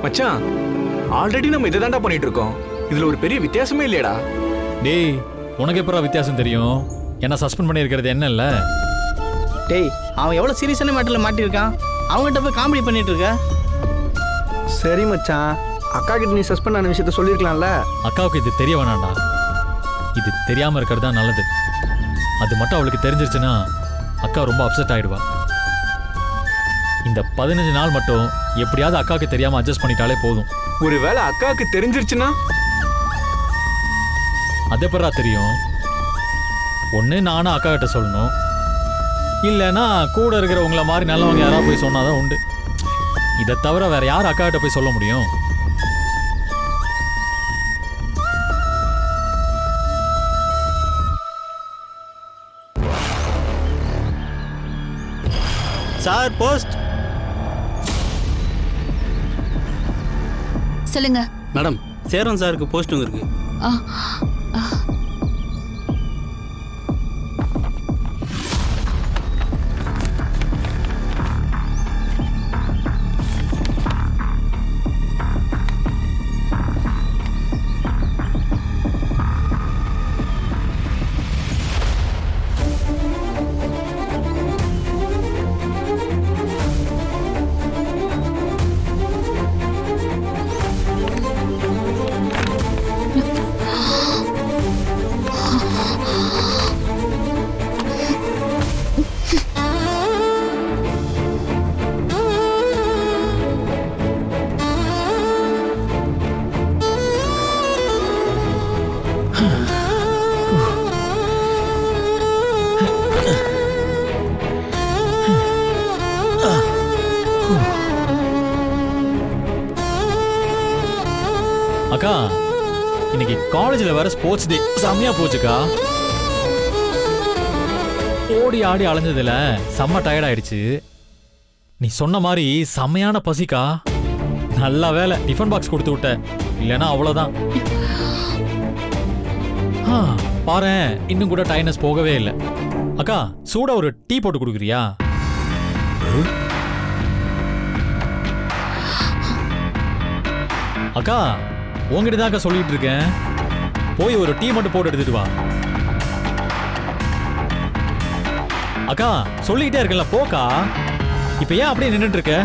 மச்சான் ஆல்ரெடி நம்ம இதை தாண்டா பண்ணிட்டு இருக்கோம். இதுல ஒரு பெரிய வித்தியாசமே இல்லையடா. டேய் உனக்கு எப்பறம் வித்தியாசம் தெரியும்? என்ன சஸ்பெண்ட் பண்ணியிருக்கிறது என்ன இல்லை? டேய் அவன் எவ்வளோ சீரியஸான மேட்டரில் மாட்டியிருக்கான், அவங்ககிட்ட போய் காமெடி பண்ணிட்டு இருக்க. சரி மச்சான், அக்கா கிட்ட நீ சஸ்பெண்ட் ஆன விஷயத்த சொல்லியிருக்கலாம்ல. அக்காவுக்கு இது தெரிய வேணாண்டா. இது தெரியாமல் இருக்கிறது தான் நல்லது. அது மட்டும் அவளுக்கு தெரிஞ்சிருச்சுன்னா அக்கா ரொம்ப அப்செட் ஆயிடுவா. இந்த 15 நாள் மட்டும் எப்படியாவது அக்காவுக்கு தெரியாமல் அட்ஜஸ்ட் பண்ணிட்டாலே போதும். ஒருவேளை அக்காவுக்கு தெரிஞ்சிருச்சுன்னா? அது எப்படா தெரியும்? ஒன்று நானும் அக்கா கிட்ட சொல்லணும், இல்லைன்னா கூட இருக்கிறவங்கள மாதிரி நல்லவங்க யாராவது போய் சொன்னாதான் உண்டு. இதை தவிர வேற யார் அக்கா கிட்ட போய் சொல்ல முடியும்? Sir post. சொல்லுங்க மேடம், சேரன் சாருக்கு போஸ்ட் வந்திருக்கு. ஆ, ஆ. அக்கா இன்னைக்கு காலேஜில் வேற ஸ்போர்ட்ஸ் டே, செம்மையா போச்சுக்கா. ஓடி ஆடி அலைஞ்சதுல செம்ம டயர்ட் ஆயிடுச்சு. நீ சொன்ன மாதிரி செம்மையான பசிக்கா. நல்ல வேலை டிஃபன் பாக்ஸ் கொடுத்து விட்ட, இல்லைன்னா அவ்வளோதான். பாரேன், இன்னும் கூட டயர்னஸ் போகவே இல்லை. அக்கா சூடா ஒரு டீ போட்டு கொடுக்குறியா? அக்கா உங்ககிட்ட தான் சொல்லிட்டு இருக்கேன், போய் ஒரு டீ மட்டும் போட்டு எடுத்துட்டு வா. அக்கா சொல்லிக்கிட்டே இருக்கல, போக்கா. இப்ப ஏன் அப்படியே நின்றுட்டு இருக்க?